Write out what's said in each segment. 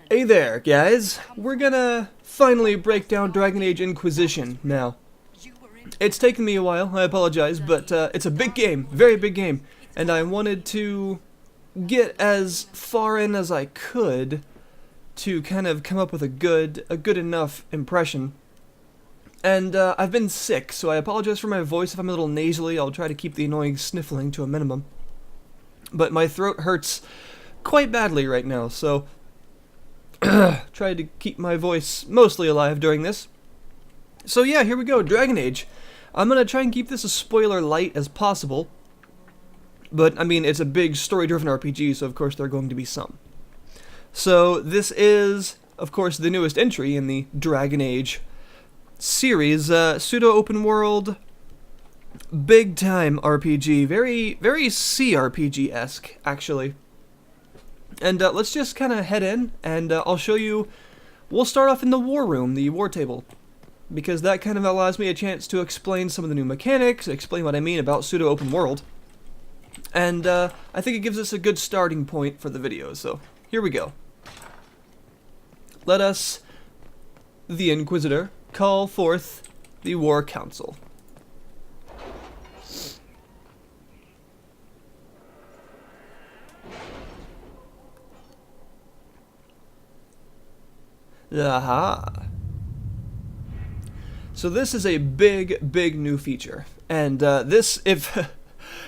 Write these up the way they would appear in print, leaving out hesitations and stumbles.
Hey there, guys. We're gonna finally break down Dragon Age Inquisition now. It's taken me a while, I apologize, but it's a big game, very big game, and I wanted to get as far in as I could to kind of come up with a good enough impression. And I've been sick, so I apologize for my voice if I'm a little nasally. I'll try to keep the annoying sniffling to a minimum. But my throat hurts quite badly right now, so tried to keep my voice mostly alive during this. So yeah, here we go, Dragon Age. I'm gonna try and keep this as spoiler light as possible. But, I mean, it's a big story-driven RPG, so of course there are going to be some. So, this is, of course, the newest entry in the Dragon Age series. Pseudo-open world, big-time RPG. Very CRPG-esque, actually. And let's just kind of head in, and I'll show you. We'll start off in the war room, the war table, because that kind of allows me a chance to explain some of the new mechanics, explain what I mean about pseudo-open world, and I think it gives us a good starting point for the video, so here we go. Let us, the Inquisitor, call forth the War Council. Aha. So this is a big new feature, and this, if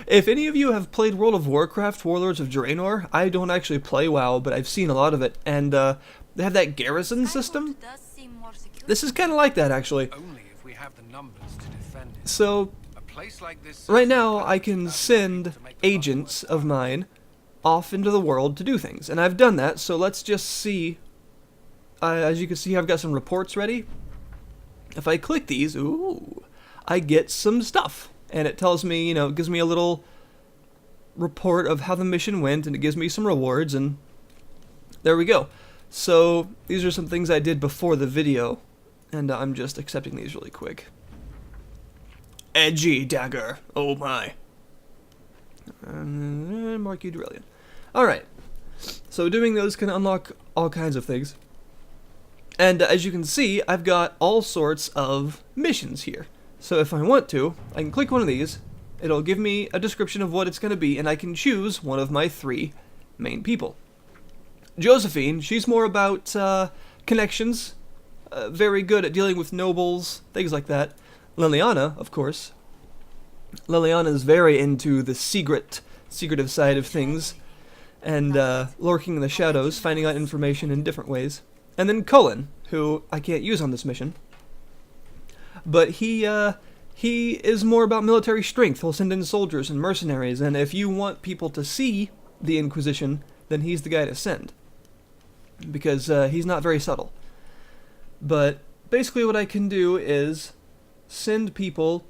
any of you have played World of Warcraft, Warlords of Draenor, I don't actually play WoW, but I've seen a lot of it, and they have that garrison system. This is kind of like that, actually. Only if we have the numbers to defend it. So, right now, I can send agents of mine off into the world to do things, and I've done that, so let's just see. As you can see, I've got some reports ready. If I click these, ooh, I get some stuff. And it tells me, you know, it gives me a little report of how the mission went, and it gives me some rewards, and there we go. So, these are some things I did before the video, and I'm just accepting these really quick. Edgy dagger, oh my. Mark you Durelian. Alright, so doing those can unlock all kinds of things. And as you can see, I've got all sorts of missions here. So if I want to, I can click one of these, it'll give me a description of what it's going to be, and I can choose one of my 3 main people. Josephine, she's more about connections, very good at dealing with nobles, things like that. Liliana, of course. Liliana is very into the secretive side of things, and lurking in the shadows, finding out information in different ways. And then Cullen, who I can't use on this mission, but he is more about military strength. He'll send in soldiers and mercenaries, and if you want people to see the Inquisition, then he's the guy to send, because he's not very subtle. But basically what I can do is send people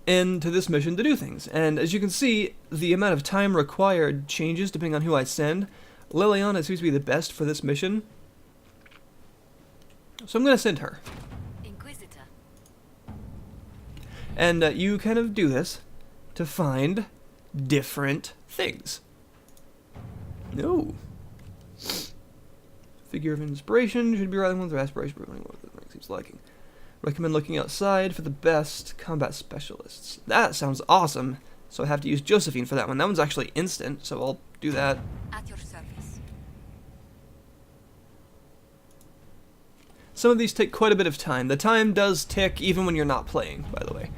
into this mission to do things, and as you can see, the amount of time required changes depending on who I send. Liliana seems to be the best for this mission, so I'm going to send her. Inquisitor. And you kind of do this to find different things. No. Figure of inspiration should be writing one with their aspiration, but what seems liking. Recommend looking outside for the best combat specialists. That sounds awesome. So I have to use Josephine for that one. That one's actually instant, so I'll do that. At your service. Some of these take quite a bit of time. The time does tick even when you're not playing, by the way.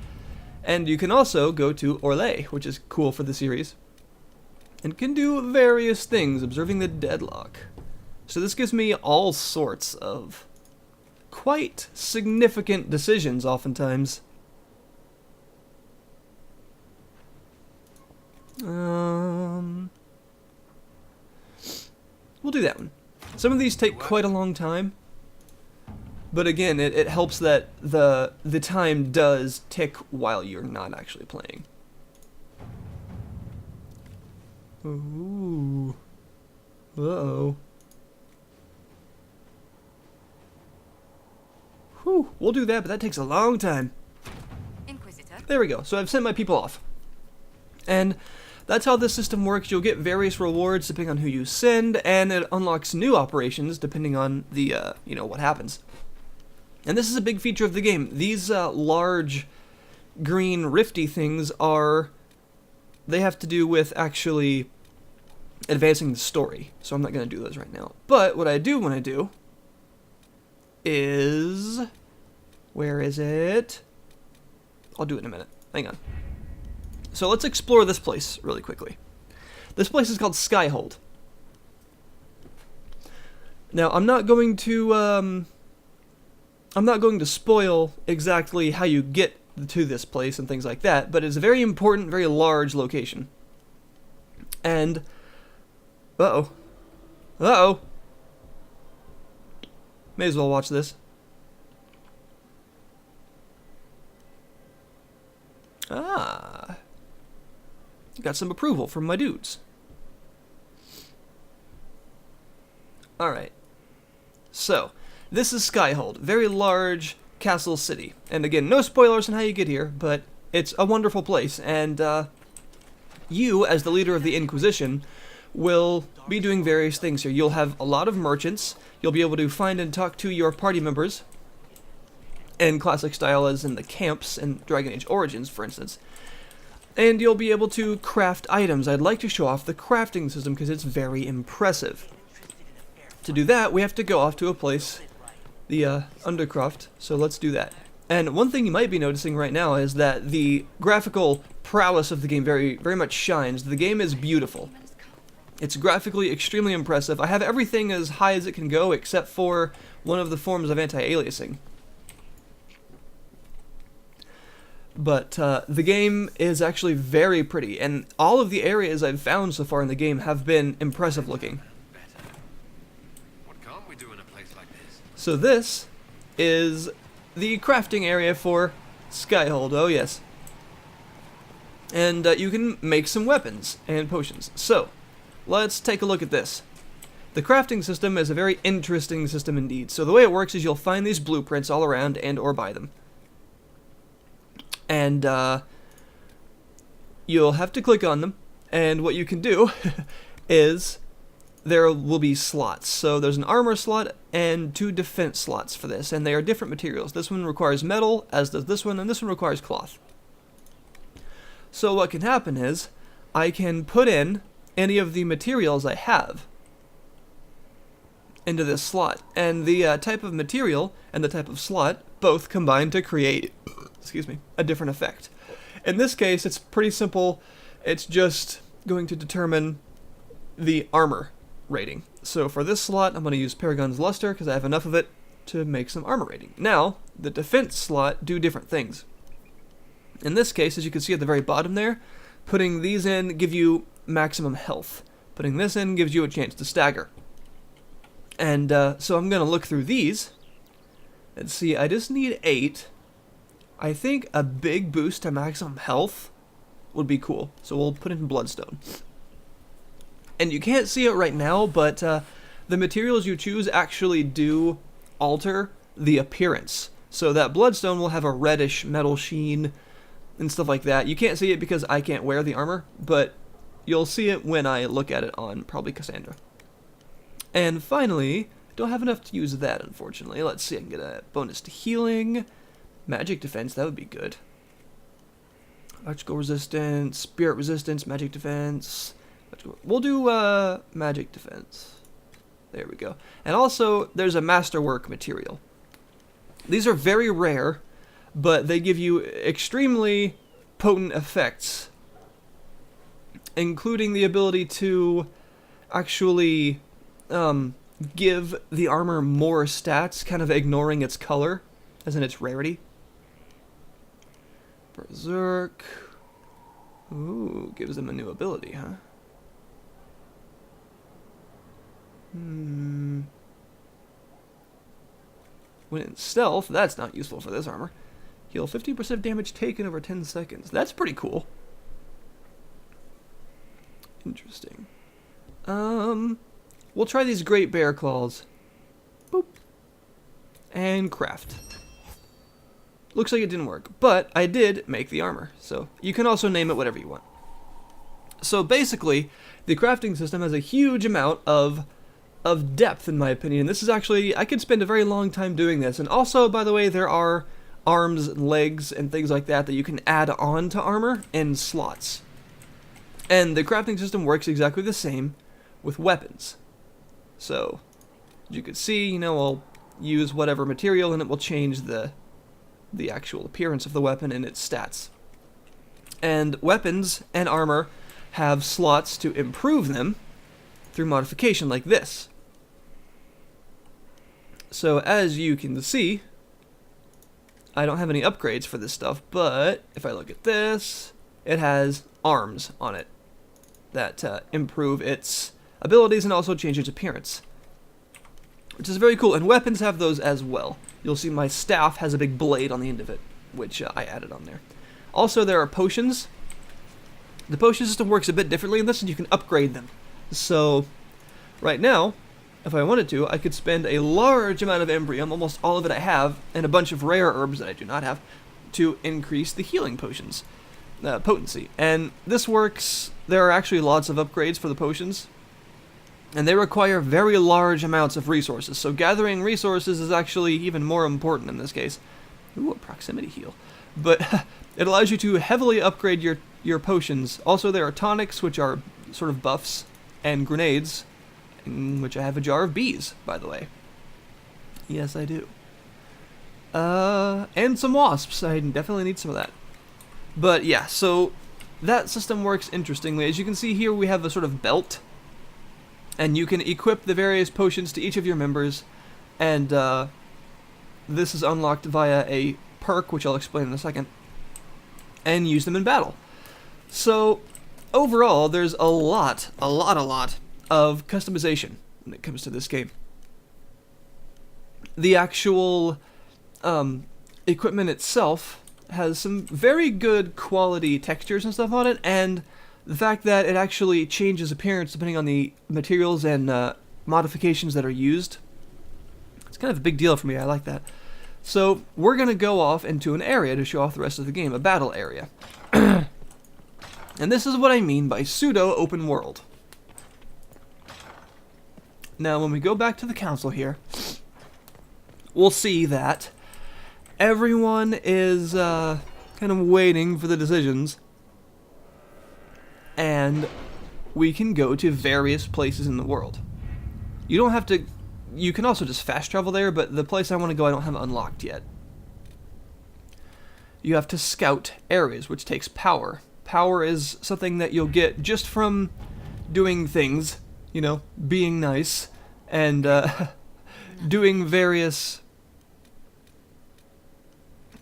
And you can also go to Orlais, which is cool for the series, and can do various things, observing the deadlock. So this gives me all sorts of quite significant decisions oftentimes. We'll do that one. Some of these take quite a long time, but again, it helps that the time does tick while you're not actually playing. Ooh. Uh-oh. Whew, we'll do that, but that takes a long time. Inquisitor. There we go. So I've sent my people off. And that's how this system works. You'll get various rewards depending on who you send, and it unlocks new operations depending on the, what happens. And this is a big feature of the game. These large green rifty things they have to do with actually advancing the story. So I'm not going to do those right now. But what I do want to do is... Where is it? I'll do it in a minute. Hang on. So let's explore this place really quickly. This place is called Skyhold. Now, I'm not going to spoil exactly how you get to this place and things like that, but it's a very important, very large location. And... Uh-oh. Uh-oh. May as well watch this. Ah. Got some approval from my dudes. Alright. So, this is Skyhold. Very large castle city. And again, no spoilers on how you get here, but it's a wonderful place. And you, as the leader of the Inquisition, will be doing various things here. You'll have a lot of merchants. You'll be able to find and talk to your party members in classic style, as in the camps in Dragon Age Origins, for instance. And you'll be able to craft items. I'd like to show off the crafting system because it's very impressive. To do that, we have to go off to a place, the Undercroft, so let's do that. And one thing you might be noticing right now is that the graphical prowess of the game very, very much shines. The game is beautiful. It's graphically extremely impressive. I have everything as high as it can go except for one of the forms of anti-aliasing. But the game is actually very pretty, and all of the areas I've found so far in the game have been impressive looking. What can't we do in a place like this? So this is the crafting area for Skyhold, oh yes. And you can make some weapons and potions. So, let's take a look at this. The crafting system is a very interesting system indeed. So the way it works is you'll find these blueprints all around and or buy them. And you'll have to click on them, and what you can do is there will be slots. So there's an armor slot and 2 defense slots for this, and they are different materials. This one requires metal, as does this one, and this one requires cloth. So what can happen is I can put in any of the materials I have into this slot, and the type of material and the type of slot both combine to create a different effect. In this case, it's pretty simple. It's just going to determine the armor rating. So for this slot, I'm going to use Paragon's Luster because I have enough of it to make some armor rating. Now, the defense slot do different things. In this case, as you can see at the very bottom there, putting these in give you maximum health. Putting this in gives you a chance to stagger. And so I'm going to look through these and see, I just need 8. I think a big boost to maximum health would be cool. So we'll put it in Bloodstone. And you can't see it right now, but the materials you choose actually do alter the appearance. So that Bloodstone will have a reddish metal sheen and stuff like that. You can't see it because I can't wear the armor, but you'll see it when I look at it on probably Cassandra. And finally, don't have enough to use that, unfortunately. Let's see, I can get a bonus to healing. Magic defense, that would be good. Electrical resistance, spirit resistance, magic defense. We'll do magic defense. There we go. And also, there's a masterwork material. These are very rare, but they give you extremely potent effects, including the ability to actually give the armor more stats, kind of ignoring its color, as in its rarity. Berserk. Ooh, gives them a new ability, huh? When in stealth, that's not useful for this armor. Heal 15% damage taken over 10 seconds. That's pretty cool. Interesting. We'll try these Great Bear Claws. Boop. And craft. Looks like it didn't work, but I did make the armor, so you can also name it whatever you want. So basically, the crafting system has a huge amount of depth, in my opinion. This is actually, I could spend a very long time doing this. And also, by the way, there are arms and legs and things like that that you can add on to armor in slots. And the crafting system works exactly the same with weapons. So, as you can see, you know, I'll use whatever material and it will change the actual appearance of the weapon and its stats. And weapons and armor have slots to improve them through modification like this. So as you can see, I don't have any upgrades for this stuff, but if I look at this, it has arms on it that improve its abilities and also change its appearance, which is very cool. And weapons have those as well. You'll see my staff has a big blade on the end of it, which I added on there. Also, there are potions. The potion system works a bit differently in this, and you can upgrade them. So, right now, if I wanted to, I could spend a large amount of Embrium, almost all of it I have, and a bunch of rare herbs that I do not have, to increase the healing potions potency. And this works. There are actually lots of upgrades for the potions, and they require very large amounts of resources. So gathering resources is actually even more important in this case. Ooh, a proximity heal. But it allows you to heavily upgrade your potions. Also, there are tonics, which are sort of buffs, and grenades, in which I have a jar of bees, by the way. Yes, I do. And some wasps. I definitely need some of that. But yeah, so that system works interestingly. As you can see here, we have a sort of belt, and you can equip the various potions to each of your members, and this is unlocked via a perk, which I'll explain in a second, and use them in battle. So overall, there's a lot of customization when it comes to this game. The actual equipment itself has some very good quality textures and stuff on it, and the fact that it actually changes appearance depending on the materials and modifications that are used, it's kind of a big deal for me. I like that. So we're going to go off into an area to show off the rest of the game, a battle area. And this is what I mean by pseudo open world. Now when we go back to the council here, we'll see that everyone is kind of waiting for the decisions, and we can go to various places in the world. You don't have to, you can also just fast travel there, but the place I want to go I don't have unlocked yet. You have to scout areas, which takes power. Power is something that you'll get just from doing things, you know, being nice, and doing various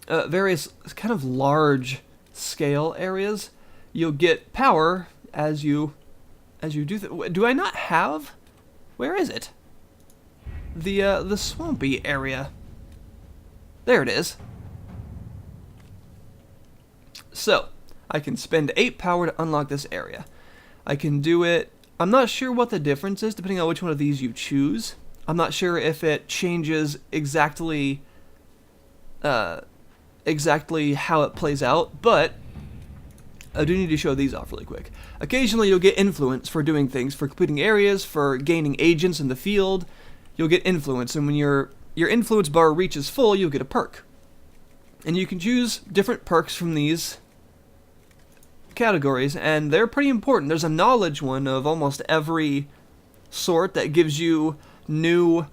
kind of large scale areas. You'll get power as you do. Do I not have? Where is it? The swampy area. There it is. So I can spend 8 power to unlock this area. I can do it. I'm not sure what the difference is depending on which one of these you choose. I'm not sure if it changes exactly how it plays out, but I do need to show these off really quick. Occasionally you'll get influence for doing things, for completing areas, for gaining agents in the field. You'll get influence, and when your influence bar reaches full, you'll get a perk. And you can choose different perks from these categories, and they're pretty important. There's a knowledge one of almost every sort that gives you new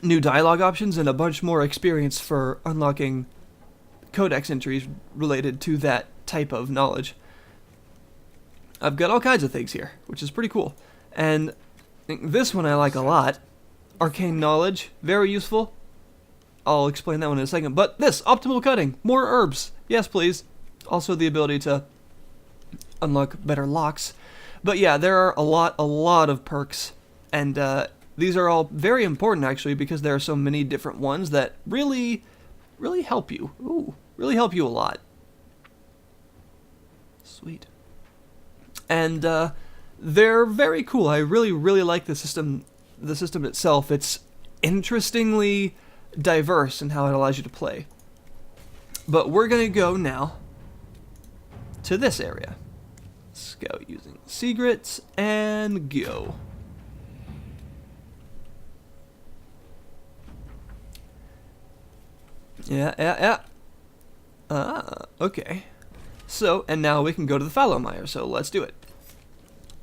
dialogue options and a bunch more experience for unlocking codex entries related to that type of knowledge. I've got all kinds of things here, which is pretty cool. And this one I like a lot. Arcane knowledge, very useful. I'll explain that one in a second. But this, optimal cutting, more herbs. Yes, please. Also the ability to unlock better locks. But yeah, there are a lot of perks, and these are all very important actually, because there are so many different ones that really help you. Ooh, really help you a lot. Sweet. And they're very cool. I really like the system itself. It's interestingly diverse in how it allows you to play. But we're going to go now to this area. Scout using secrets, and go. Yeah. Okay. So, and now we can go to the fallow mire, so let's do it.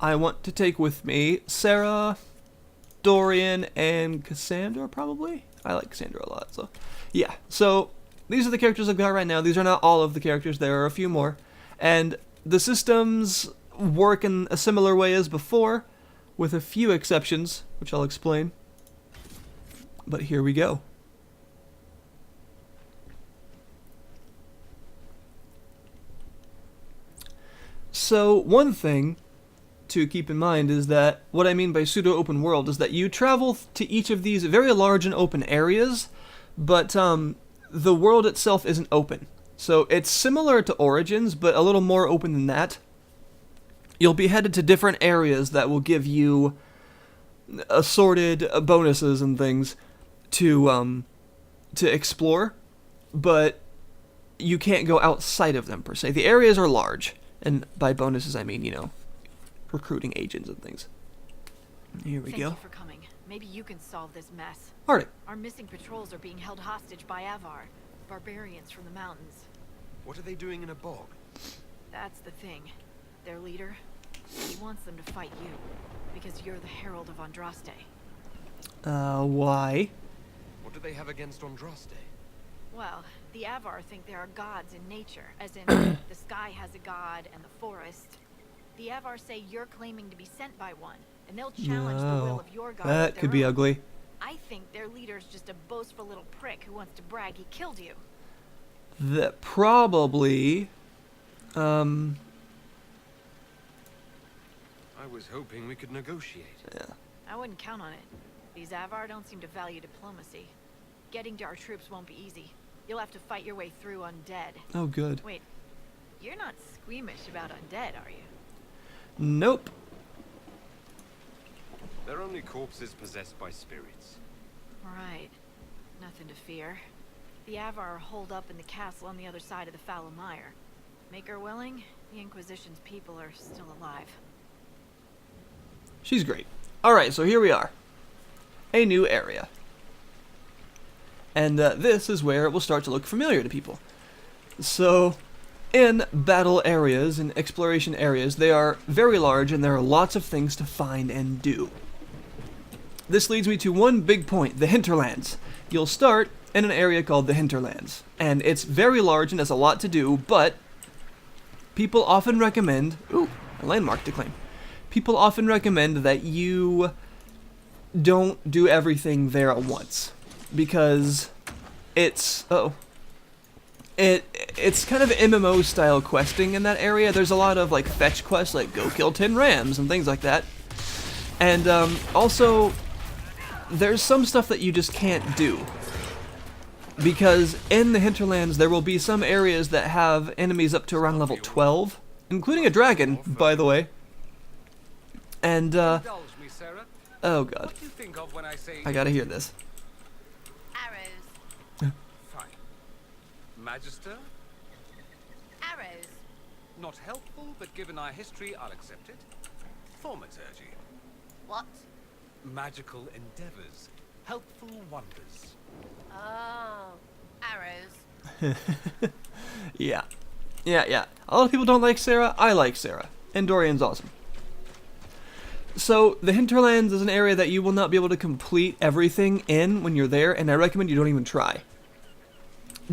I want to take with me Sarah, Dorian, and Cassandra, probably? I like Cassandra a lot, so... Yeah, so these are the characters I've got right now. These are not all of the characters, there are a few more. And the systems work in a similar way as before, with a few exceptions, which I'll explain. But here we go. So, one thing to keep in mind is that what I mean by pseudo-open world is that you travel to each of these very large and open areas, but the world itself isn't open. So it's similar to Origins, but a little more open than that. You'll be headed to different areas that will give you assorted bonuses and things to explore, but you can't go outside of them per se. The areas are large, and by bonuses I mean, you know, recruiting agents and things. Here we go. Thank you for coming. Maybe you can solve this mess. Alright. Our missing patrols are being held hostage by Avar, barbarians from the mountains. What are they doing in a bog? That's the thing. Their leader, he wants them to fight you, because you're the Herald of Andraste. Why? What do they have against Andraste? Well, the Avar think there are gods in nature, as in the sky has a god and the forest. The Avar say you're claiming to be sent by one, and they'll challenge the will of your god. That could be ugly. I think their leader's just a boastful little prick who wants to brag he killed you. That probably, I was hoping we could negotiate. yeah. I wouldn't count on it. These Avar don't seem to value diplomacy. Getting to our troops won't be easy. You'll have to fight your way through undead. Oh, good. Wait, you're not squeamish about undead, are you? Nope. They're only corpses possessed by spirits. Right. Nothing to fear. The Avar are holed up in the castle on the other side of the fallow mire. Make her willing, the Inquisition's people are still alive. She's great. Alright, so here we are. A new area. And this is where it will start to look familiar to people. So, in battle areas and exploration areas, they are very large and there are lots of things to find and do. This leads me to one big point, the hinterlands. You'll start in an area called the hinterlands, and it's very large and has a lot to do, but people often recommend, ooh, a landmark to claim. People often recommend that you don't do everything there at once, because it's, it's kind of MMO style questing in that area. There's a lot of like fetch quests, like go kill 10 rams and things like that. And also, there's some stuff that you just can't do. Because in the hinterlands, there will be some areas that have enemies up to around level 12, including a dragon, by the way. And, Indulge me, Sarah. oh god, What do you think of when I say I gotta hear this. Arrows. fine? Magister? Arrows. Not helpful, but given our history, I'll accept it. Thaumaturgy. What? Magical endeavors. Helpful wonders. Oh. Arrows. Yeah. Yeah. A lot of people don't like Sarah. I like Sarah. And Dorian's awesome. So, the hinterlands is an area that you will not be able to complete everything in when you're there, and I recommend you don't even try.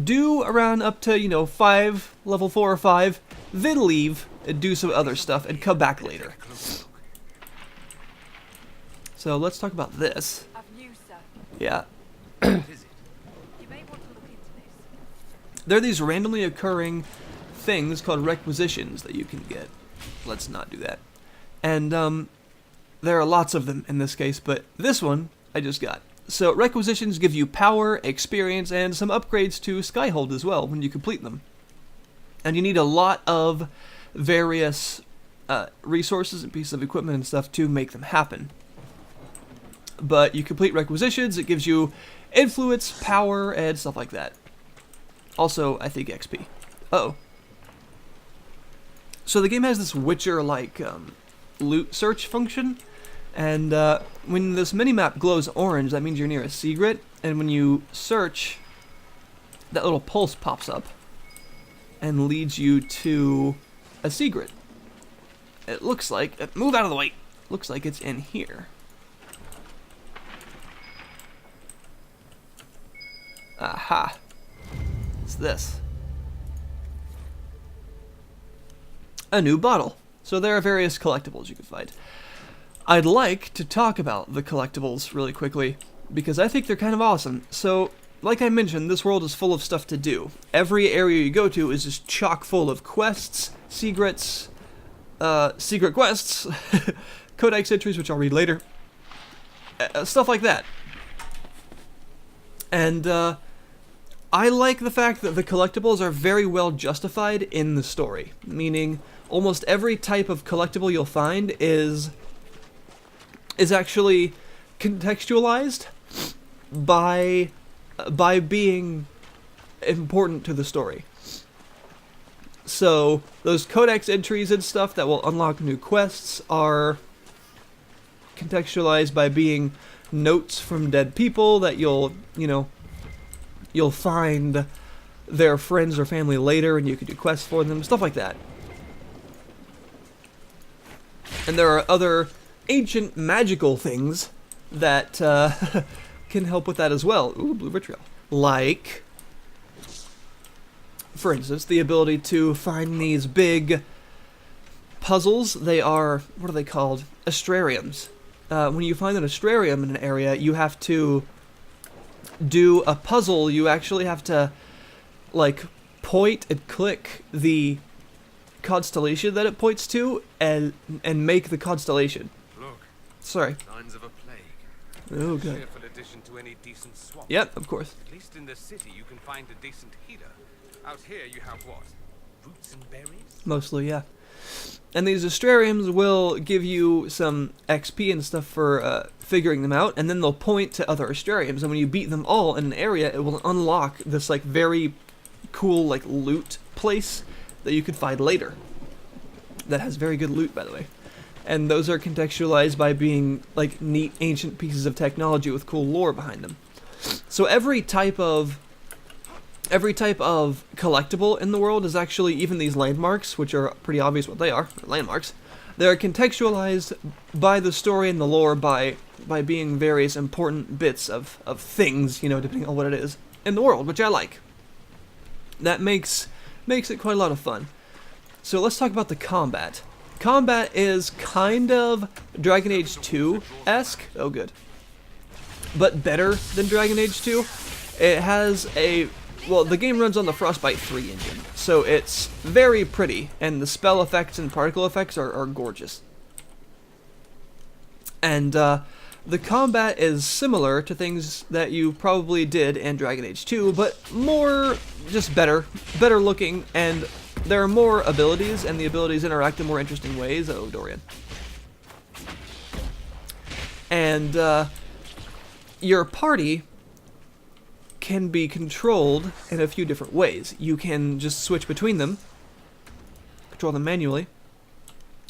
Do around up to, you know, level 4 or 5, then leave, and do some other stuff, and come back later. So, let's talk about this. Of you, sir. Yeah. What is it? You may want to look into this. There are these randomly occurring things called requisitions that you can get. Let's not do that. And, there are lots of them in this case, but this one I just got. So requisitions give you power, experience, and some upgrades to Skyhold as well when you complete them. And you need a lot of various resources and pieces of equipment and stuff to make them happen. But you complete requisitions, it gives you influence, power, and stuff like that. Also, I think XP. Uh-oh. So the game has this Witcher-like loot search function, and when this minimap glows orange, that means you're near a secret, and when you search, that little pulse pops up and leads you to a secret. It looks like... move out of the way! Looks like it's in here. Aha. It's this. A new bottle. So there are various collectibles you can find. I'd like to talk about the collectibles really quickly, because I think they're kind of awesome. So, like I mentioned, this world is full of stuff to do. Every area you go to is just chock full of quests, secret quests, codex entries, which I'll read later, stuff like that. And I like the fact that the collectibles are very well justified in the story, meaning almost every type of collectible you'll find is actually contextualized by being important to the story. So those codex entries and stuff that will unlock new quests are contextualized by being notes from dead people that you'll find their friends or family later and you can do quests for them, stuff like that. And there are other ancient magical things that can help with that as well. Ooh, blue vitriol. Like, for instance, the ability to find these big puzzles. They are, what are they called? Astrariums. When you find an astrarium in an area, you have to do a puzzle. You actually have to, like, point and click the constellation that it points to and make the constellation. Look, Sorry. signs of a plague. Oh, good. Cheerful addition to any decent swamp. Yep, of course. At least in the city you can find a decent healer. Out here you have what? Roots and berries? Mostly, yeah. And these astrariums will give you some XP and stuff for figuring them out, and then they'll point to other astrariums, and when you beat them all in an area, it will unlock this, like, very cool, like, loot place that you could find later. That has very good loot, by the way. And those are contextualized by being, like, neat ancient pieces of technology with cool lore behind them. So every type of collectible in the world is actually, even these landmarks, which are pretty obvious what they are, landmarks, they're contextualized by the story and the lore by being various important bits of things, depending on what it is in the world, which I like. That makes it quite a lot of fun. So let's talk about the combat. Combat is kind of Dragon Age 2-esque. Oh, good. But better than Dragon Age 2. It has the game runs on the Frostbite 3 engine, so it's very pretty, and the spell effects and particle effects are gorgeous. And the combat is similar to things that you probably did in Dragon Age 2, but more, just better looking, and there are more abilities, and the abilities interact in more interesting ways. Oh, Dorian. And your party can be controlled in a few different ways. You can just switch between them, control them manually,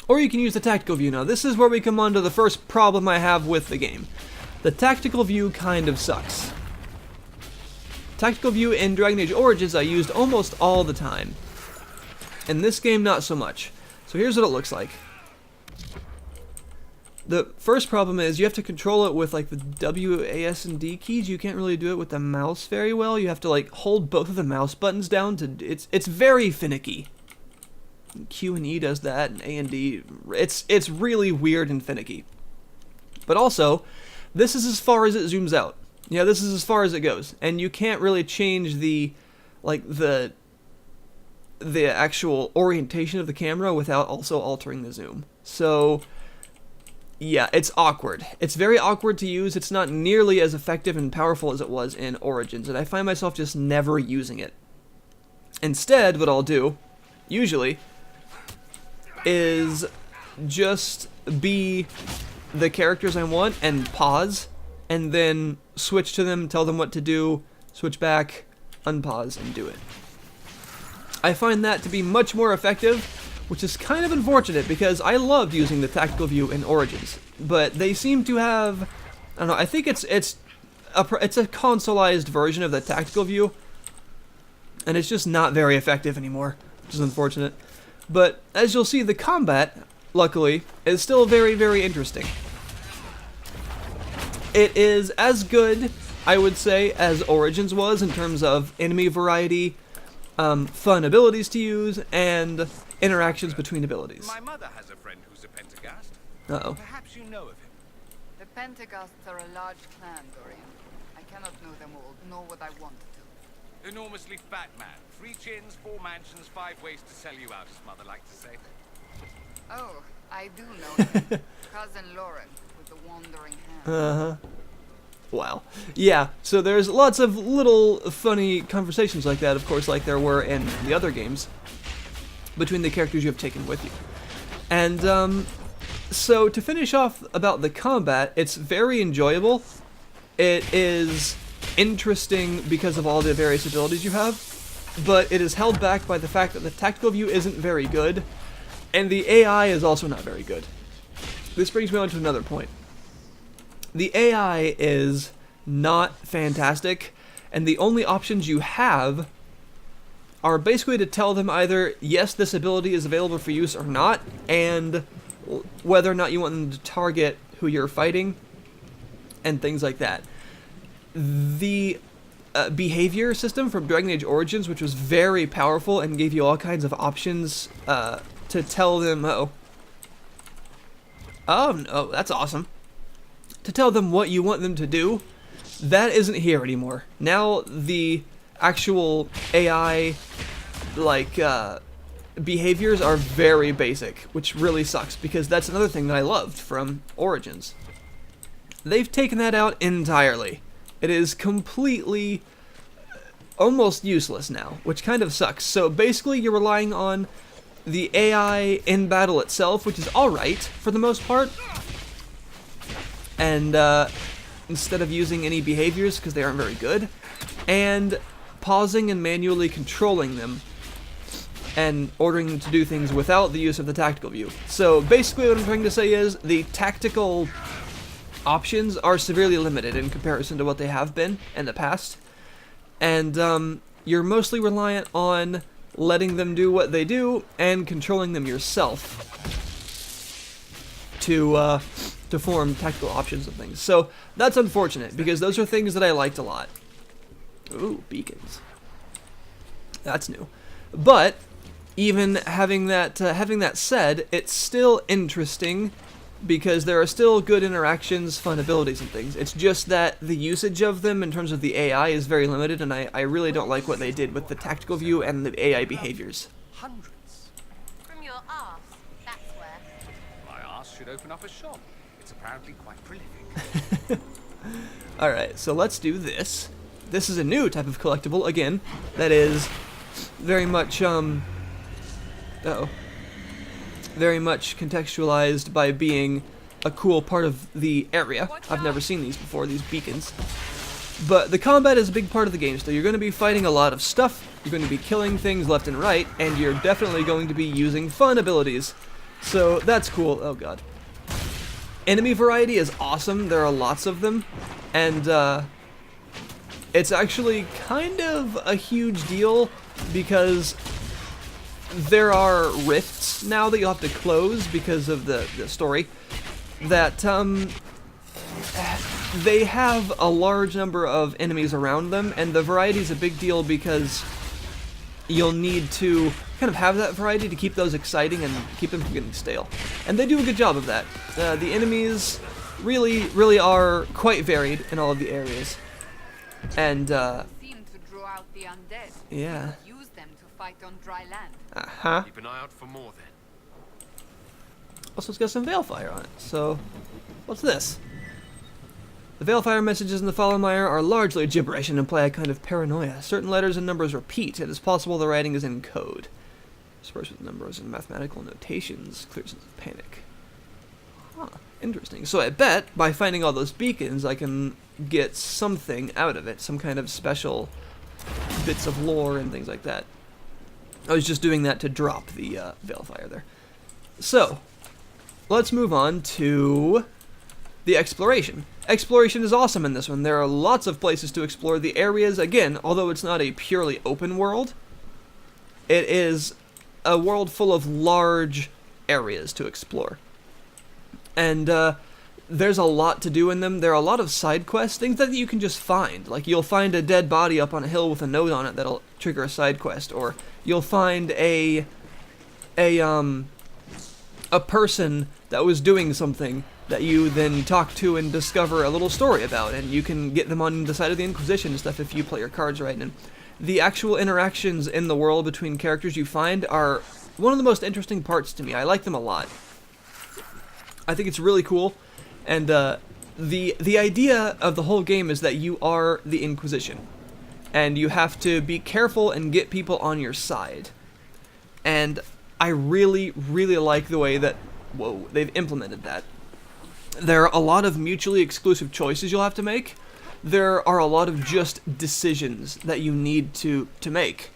or you can use the tactical view. Now, this is where we come on to the first problem I have with the game. The tactical view kind of sucks. Tactical view in Dragon Age Origins I used almost all the time. In this game, not so much. So here's what it looks like. The first problem is you have to control it with, like, the W, A, S, and D keys. You can't really do it with the mouse very well. You have to, like, hold both of the mouse buttons down to... It's very finicky. Q and E does that, and A and D. It's really weird and finicky. But also, this is as far as it zooms out. Yeah, this is as far as it goes. And you can't really change the actual orientation of the camera without also altering the zoom. So... yeah, it's awkward. It's very awkward to use. It's not nearly as effective and powerful as it was in Origins, and I find myself just never using it. Instead, what I'll do, usually, is just be the characters I want and pause, and then switch to them, tell them what to do, switch back, unpause, and do it. I find that to be much more effective which is kind of unfortunate because I loved using the tactical view in Origins, but they seem to have, I don't know, I think it's a consoleized version of the tactical view, and it's just not very effective anymore, which is unfortunate. But as you'll see, the combat, luckily, is still very, very interesting. It is as good, I would say, as Origins was in terms of enemy variety, fun abilities to use, and interactions between abilities. My mother has a friend who's a Pentagast. Uh-oh. Perhaps you know of him. The Pentagasts are a large clan, Dorian. I cannot know them all, nor would I want to. Enormously fat man. 3 chins, 4 mansions, 5 ways to sell you out, as mother likes to say. Oh, I do know him. Cousin Lauren, with the wandering hand. Uh-huh. Wow. Yeah, so there's lots of little funny conversations like that, of course, like there were in the other games, between the characters you have taken with you. And, so to finish off about the combat, it's very enjoyable. It is interesting because of all the various abilities you have, but it is held back by the fact that the tactical view isn't very good, and the AI is also not very good. This brings me on to another point. The AI is not fantastic, and the only options you have are basically to tell them either, yes, this ability is available for use or not, and whether or not you want them to target who you're fighting, and things like that. The behavior system from Dragon Age Origins, which was very powerful and gave you all kinds of options to tell them, oh no, that's awesome. To tell them what you want them to do, that isn't here anymore. Now the actual AI, like, behaviors are very basic, which really sucks, because that's another thing that I loved from Origins. They've taken that out entirely. It is completely, almost useless now, which kind of sucks. So basically you're relying on the AI in battle itself, which is alright for the most part, and instead of using any behaviors because they aren't very good, and pausing and manually controlling them and ordering them to do things without the use of the tactical view. So basically what I'm trying to say is the tactical options are severely limited in comparison to what they have been in the past, and you're mostly reliant on letting them do what they do and controlling them yourself to form tactical options and things. So that's unfortunate, because those are things that I liked a lot. Ooh, beacons. That's new. But even having that said, it's still interesting because there are still good interactions, fun abilities and things. It's just that the usage of them in terms of the AI is very limited, and I really don't like what they did with the tactical view and the AI behaviors. Hundreds. From your arse, that's where. My arse should open up a shop. It's apparently quite prolific. Alright, so let's do this. This is a new type of collectible, again, that is very much, very much contextualized by being a cool part of the area. I've never seen these before, these beacons. But the combat is a big part of the game, so you're going to be fighting a lot of stuff, you're going to be killing things left and right, and you're definitely going to be using fun abilities. So that's cool. Oh god. Enemy variety is awesome, there are lots of them, and it's actually kind of a huge deal because there are rifts now that you'll have to close because of the story that they have a large number of enemies around them, and the variety is a big deal because you'll need to kind of have that variety to keep those exciting and keep them from getting stale. And they do a good job of that. The enemies really are quite varied in all of the areas. And, Seem to draw out the undead. yeah. Use them to fight on dry land. Uh-huh. Keep an eye out for more then. Also, it's got some Veilfire on it, so what's this? The Veilfire messages in the Followmire are largely gibberish and imply a kind of paranoia. Certain letters and numbers repeat. It is possible the writing is in code. Dispersed with numbers and mathematical notations. Clear sense of panic. Huh, interesting. So I bet by finding all those beacons I can get something out of it. Some kind of special bits of lore and things like that. I was just doing that to drop the Veilfire there. So, let's move on to the exploration. Exploration is awesome in this one. There are lots of places to explore. The areas, again, although it's not a purely open world, it is a world full of large areas to explore. And there's a lot to do in them. There are a lot of side quests, things that you can just find. Like, you'll find a dead body up on a hill with a note on it that'll trigger a side quest, or you'll find a person that was doing something that you then talk to and discover a little story about, and you can get them on the side of the Inquisition and stuff if you play your cards right. And the actual interactions in the world between characters you find are one of the most interesting parts to me. I like them a lot. I think it's really cool, and the idea of the whole game is that you are the Inquisition, and you have to be careful and get people on your side. And I really, really like the way that, they've implemented that. There are a lot of mutually exclusive choices you'll have to make. There are a lot of just decisions that you need to make.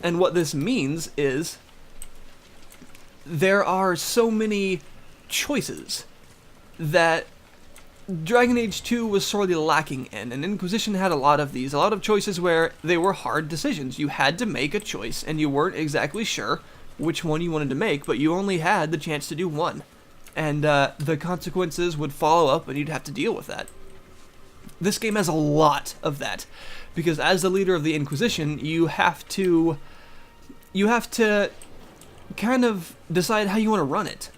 And what this means is there are so many choices that Dragon Age 2 was sorely lacking in, and Inquisition had a lot of these. A lot of choices where they were hard decisions. You had to make a choice, and you weren't exactly sure which one you wanted to make, but you only had the chance to do one. And the consequences would follow up, and you'd have to deal with that. This game has a lot of that, because as the leader of the Inquisition, you have to kind of decide how you want to run it.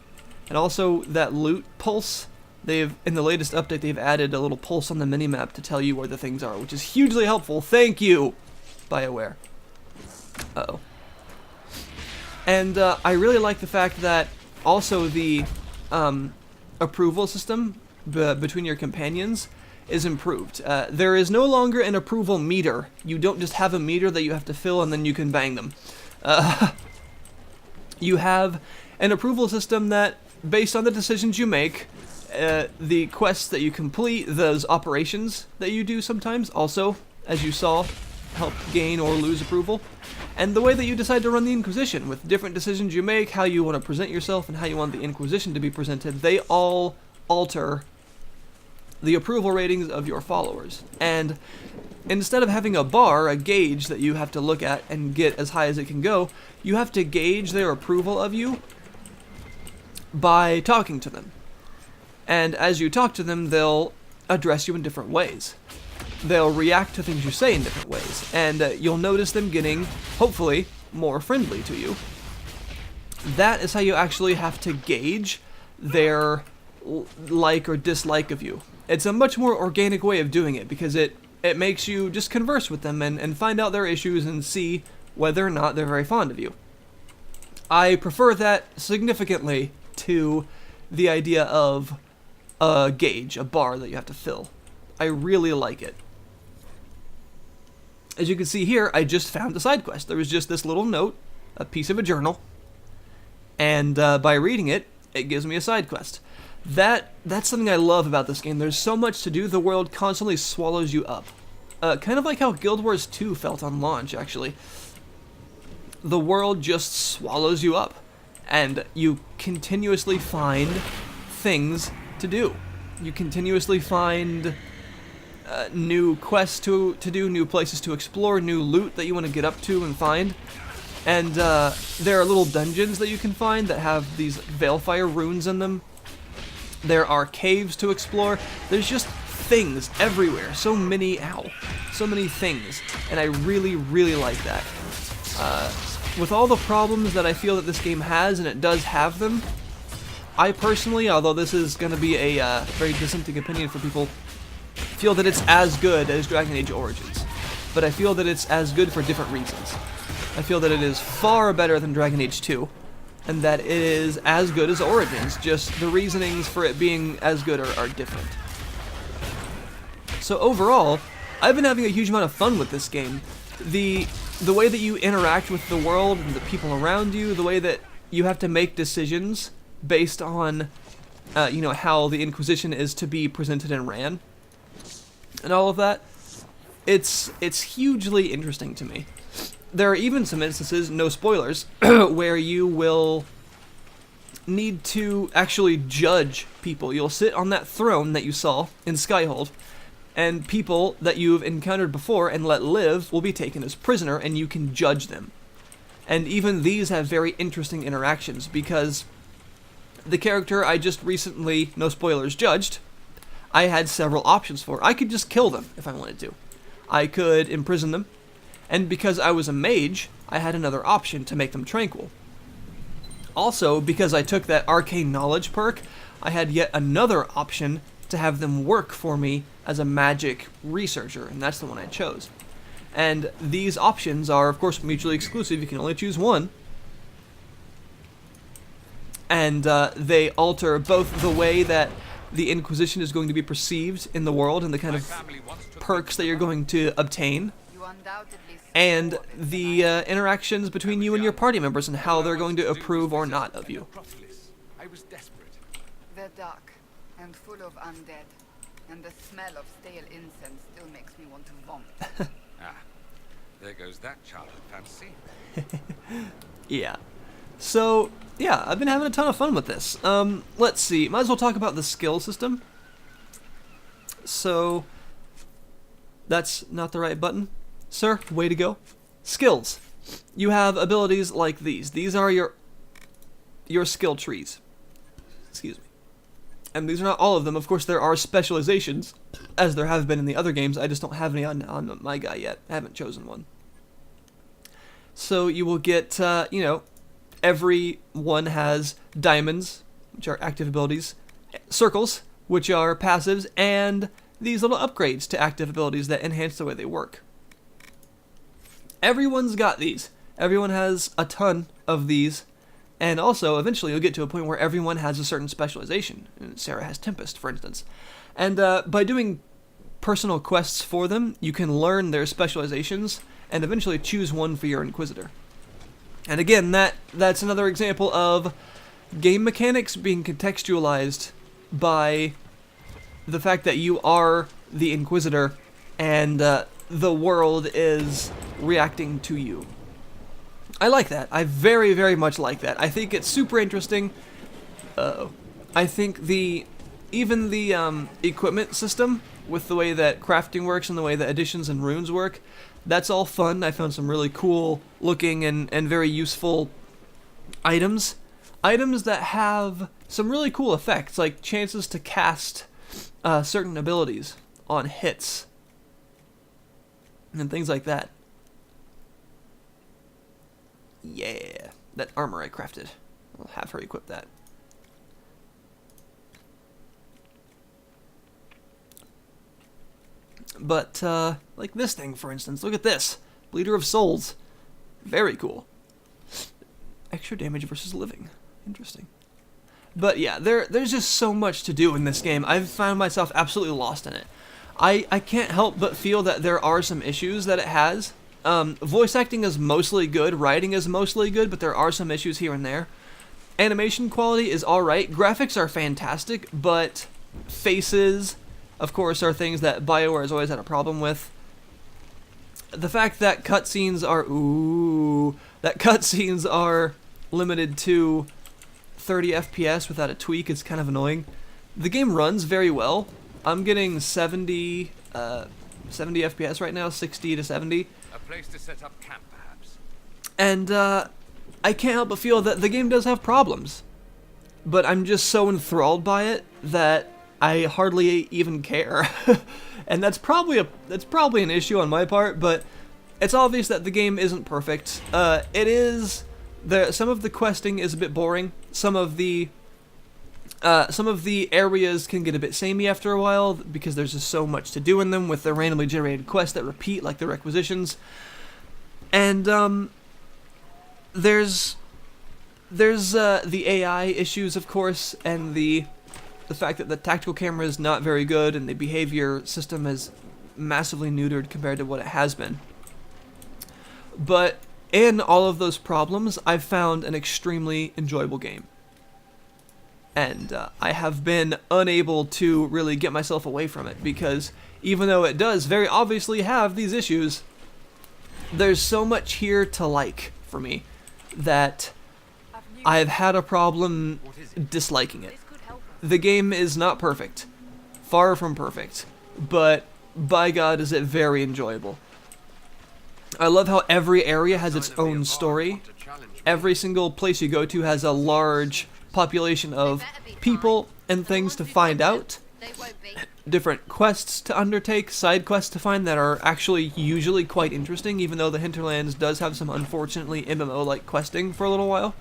And also that loot pulse, in the latest update, they've added a little pulse on the minimap to tell you where the things are, which is hugely helpful. Thank you, Bioware. Uh-oh. And I really like the fact that also the approval system between your companions is improved. There is no longer an approval meter. You don't just have a meter that you have to fill and then you can bang them. You have an approval system that, based on the decisions you make, the quests that you complete, those operations that you do sometimes, also, as you saw, help gain or lose approval. And the way that you decide to run the Inquisition, with different decisions you make, how you want to present yourself, and how you want the Inquisition to be presented, they all alter the approval ratings of your followers. And instead of having a bar, a gauge that you have to look at and get as high as it can go, you have to gauge their approval of you by talking to them. And as you talk to them, they'll address you in different ways. They'll react to things you say in different ways, and you'll notice them getting, hopefully, more friendly to you. That is how you actually have to gauge their like or dislike of you. It's a much more organic way of doing it, because it makes you just converse with them and find out their issues and see whether or not they're very fond of you. I prefer that significantly to the idea of a gauge, a bar that you have to fill. I really like it. As you can see here, I just found a side quest. There was just this little note, a piece of a journal, and by reading it, it gives me a side quest. That's something I love about this game. There's so much to do, the world constantly swallows you up. Kind of like how Guild Wars 2 felt on launch, actually. The world just swallows you up, and you continuously find things to do. You continuously find new quests to do, new places to explore, new loot that you want to get up to and find. And there are little dungeons that you can find that have these Veilfire runes in them. There are caves to explore. There's just things everywhere. So many things. And I really, really like that. With all the problems that I feel that this game has, and it does have them, I personally, although this is going to be a very dissenting opinion for people, feel that it's as good as Dragon Age Origins. But I feel that it's as good for different reasons. I feel that it is far better than Dragon Age 2, and that it is as good as Origins, just the reasonings for it being as good are different. So overall, I've been having a huge amount of fun with this game. The way that you interact with the world and the people around you, the way that you have to make decisions based on, how the Inquisition is to be presented and ran, and all of that, it's hugely interesting to me. there are even some instances, no spoilers, where you will need to actually judge people. You'll sit on that throne that you saw in Skyhold, and people that you've encountered before and let live will be taken as prisoner, and you can judge them. And even these have very interesting interactions, because the character I just recently, no spoilers, judged, I had several options for. I could just kill them if I wanted to. I could imprison them, and because I was a mage, I had another option to make them tranquil. Also, because I took that arcane knowledge perk, I had yet another option to have them work for me as a magic researcher, and that's the one I chose. And these options are, of course, mutually exclusive. You can only choose one. And they alter both the way that the Inquisition is going to be perceived in the world and the kind of perks that you're going to obtain, You undoubtedly and swore in the interactions between you and your party members and how they're going to approve or not of you. I was desperate. They're dark and full of undead, and the smell of stale incense still makes me want to vomit. Ah, there goes that childhood fancy. Yeah. So, yeah, I've been having a ton of fun with this. Let's see. Might as well talk about the skill system. So, that's not the right button. Sir, way to go. Skills. You have abilities like these. These are your skill trees. Excuse me. And these are not all of them. Of course, there are specializations, as there have been in the other games. I just don't have any on my guy yet. I haven't chosen one. So you will get, you know, every one has diamonds, which are active abilities, circles, which are passives, and these little upgrades to active abilities that enhance the way they work. Everyone's got these. Everyone has a ton of these, and also eventually you'll get to a point where everyone has a certain specialization. Sarah has Tempest, for instance. And by doing personal quests for them, you can learn their specializations and eventually choose one for your Inquisitor. And again, that's another example of game mechanics being contextualized by the fact that you are the Inquisitor and the world is reacting to you. I like that. I very, very much like that. I think it's super interesting. I think even the equipment system, with the way that crafting works and the way that additions and runes work, that's all fun. I found some really cool looking and very useful items. Items that have some really cool effects, like chances to cast certain abilities on hits and things like that. Yeah, that armor I crafted. I'll have her equip that. But, like this thing, for instance. Look at this. Bleeder of Souls. Very cool. Extra damage versus living. Interesting. But yeah, there's just so much to do in this game. I've found myself absolutely lost in it. I can't help but feel that there are some issues that it has. Voice acting is mostly good, writing is mostly good, but there are some issues here and there. Animation quality is alright, graphics are fantastic, but faces, of course, are things that Bioware has always had a problem with. The fact that cutscenes are limited to 30 FPS without a tweak is kind of annoying. The game runs very well. I'm getting 70 FPS right now, 60 to 70. A place to set up camp, perhaps. And I can't help but feel that the game does have problems. But I'm just so enthralled by it that I hardly even care. And that's probably an issue on my part, but it's obvious that the game isn't perfect. It is some of the questing is a bit boring. Some of the areas can get a bit samey after a while because there's just so much to do in them with the randomly generated quests that repeat, like the requisitions. And there's the AI issues, of course, and the fact that the tactical camera is not very good and the behavior system is massively neutered compared to what it has been. But in all of those problems, I've found an extremely enjoyable game. And I have been unable to really get myself away from it because even though it does very obviously have these issues, there's so much here to like for me that I've had a problem disliking it. This could help us. The game is not perfect, far from perfect, but by God is it very enjoyable. I love how every area has its own story. Every single place you go to has a large population of people and things to find out, They won't be. different quests to undertake, side quests to find that are actually usually quite interesting, even though the Hinterlands does have some unfortunately MMO-like questing for a little while.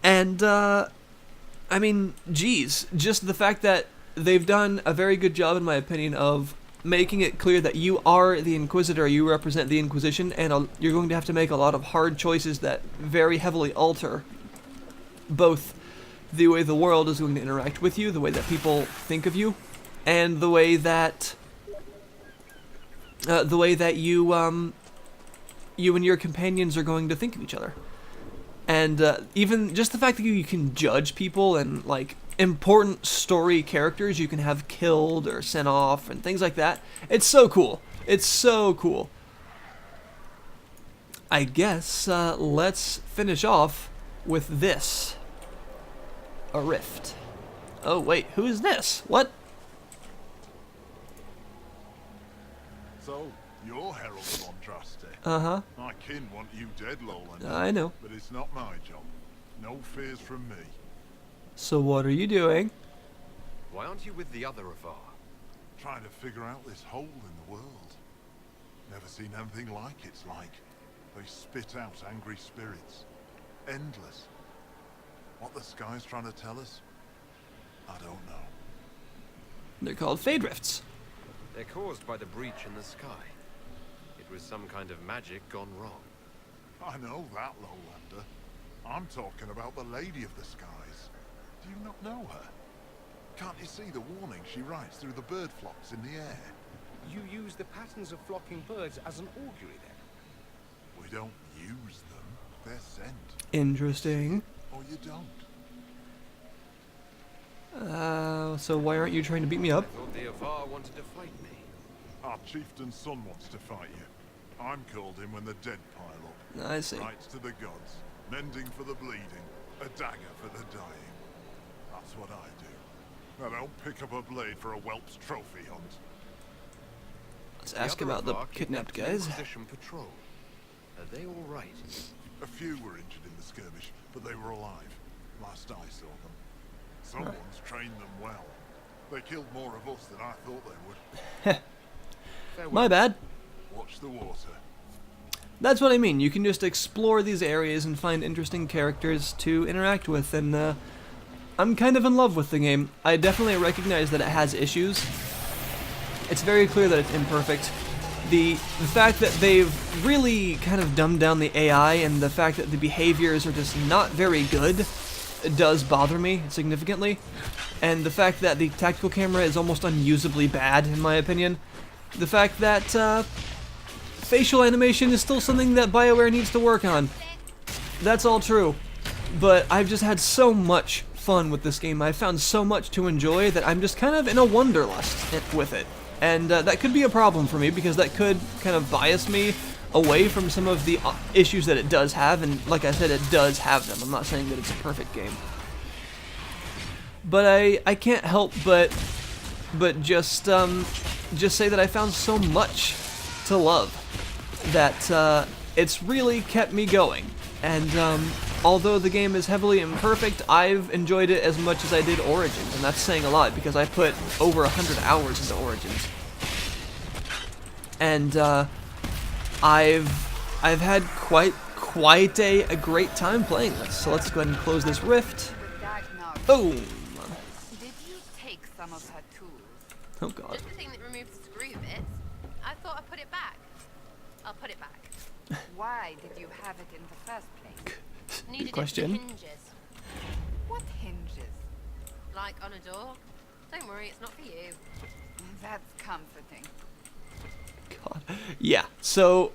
And, I mean, geez, just the fact that they've done a very good job, in my opinion, of making it clear that you are the Inquisitor, you represent the Inquisition, and you're going to have to make a lot of hard choices that very heavily alter both the way the world is going to interact with you, the way that people think of you, and the way that you and your companions are going to think of each other. And even just the fact that you can judge people and, like, important story characters you can have killed or sent off and things like that. It's so cool. It's so cool. I guess let's finish off with this. A rift. Oh, wait, who is this? What? So, you're Herald of Andraste. Uh-huh. My kin want you dead, Lowland. I know. But it's not my job. No fears from me. So what are you doing? Why aren't you with the other Avar? Trying to figure out this hole in the world. Never seen anything like it's like. They spit out angry spirits. Endless. What the sky's trying to tell us? I don't know. They're called Fade Rifts. They're caused by the breach in the sky. It was some kind of magic gone wrong. I know that, Lowlander. I'm talking about the Lady of the Skies. Do you not know her? Can't you see the warning she writes through the bird flocks in the air? You use the patterns of flocking birds as an augury then? We don't use them. They're sent. Interesting. Or you don't. So why aren't you trying to beat me up? I thought the Avar wanted to fight me. Our chieftain's son wants to fight you. I'm called in when the dead pile up. I see. Rights to the gods. Mending for the bleeding. A dagger for the dying. That's what I do. I don't pick up a blade for a whelp's trophy hunt. Let's ask about the kidnapped guys. Inquisition patrol. Are they all right? A few were injured in the skirmish, but they were alive. Last I saw them. Someone's trained them well. They killed more of us than I thought they would. My bad. Watch the water. That's what I mean. You can just explore these areas and find interesting characters to interact with, and I'm kind of in love with the game. I definitely recognize that it has issues. It's very clear that it's imperfect. The fact that they've really kind of dumbed down the AI and the fact that the behaviors are just not very good does bother me significantly. And the fact that the tactical camera is almost unusably bad, in my opinion. The fact that facial animation is still something that Bioware needs to work on. That's all true. But I've just had so much fun with this game. I've found so much to enjoy that I'm just kind of in a wanderlust with it. And that could be a problem for me, because that could kind of bias me away from some of the issues that it does have, and like I said, it does have them. I'm not saying that it's a perfect game. But I can't help but just say that I found so much to love that it's really kept me going. And although the game is heavily imperfect, I've enjoyed it as much as I did Origins, and that's saying a lot because I put over 100 hours into Origins. And I've had quite a great time playing this. So let's go ahead and close this rift. Boom. Did you take some of her tools? Oh god. Just the thing that removes the screw bits. I thought I put it back. I'll put it back. Why did you have it in the first place? Needed it question. for hinges. What hinges? Like on a door. Don't worry, it's not for you. That's comforting. God. Yeah. So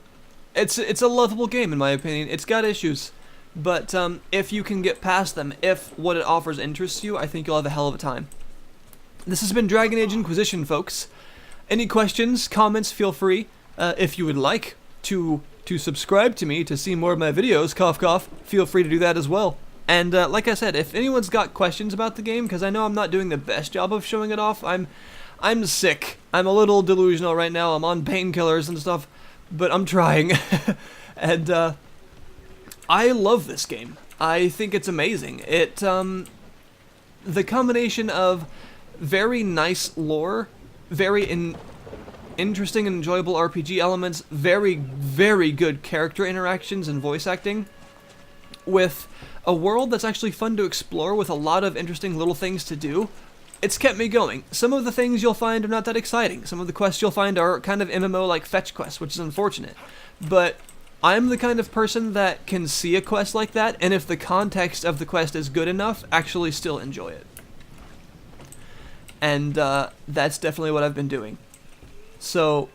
it's a lovable game in my opinion. It's got issues, but if you can get past them, if what it offers interests you, I think you'll have a hell of a time. This has been Dragon Age Inquisition, folks. Any questions, comments, feel free. If you would like to subscribe to me to see more of my videos, cough cough, feel free to do that as well. And like I said, if anyone's got questions about the game, because I know I'm not doing the best job of showing it off, I'm sick. I'm a little delusional right now. I'm on painkillers and stuff, but I'm trying. And I love this game. I think it's amazing. It the combination of very nice lore, very interesting and enjoyable RPG elements, very, very good character interactions and voice acting, with a world that's actually fun to explore with a lot of interesting little things to do. It's kept me going. Some of the things you'll find are not that exciting. Some of the quests you'll find are kind of MMO-like fetch quests, which is unfortunate. But I'm the kind of person that can see a quest like that, and if the context of the quest is good enough, actually still enjoy it. And that's definitely what I've been doing. So,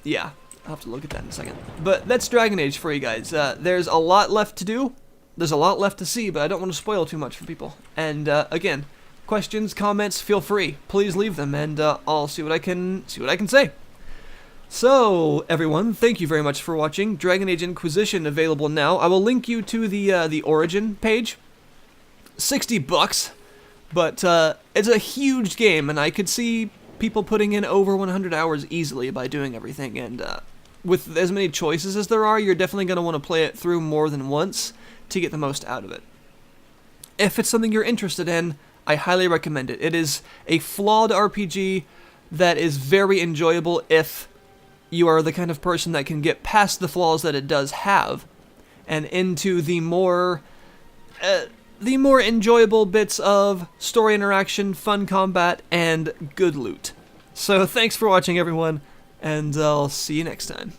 yeah, I'll have to look at that in a second. But that's Dragon Age for you guys. There's a lot left to do. There's a lot left to see, but I don't want to spoil too much for people. And again, questions, comments, feel free. Please leave them, and I'll see what I can say. So, everyone, thank you very much for watching. Dragon Age Inquisition available now. I will link you to the Origin page. $60, but it's a huge game, and I could see people putting in over 100 hours easily by doing everything. And with as many choices as there are, you're definitely going to want to play it through more than once to get the most out of it. If it's something you're interested in, I highly recommend it. It is a flawed RPG that is very enjoyable if you are the kind of person that can get past the flaws that it does have and into the more enjoyable bits of story interaction, fun combat, and good loot. So thanks for watching, everyone, and I'll see you next time.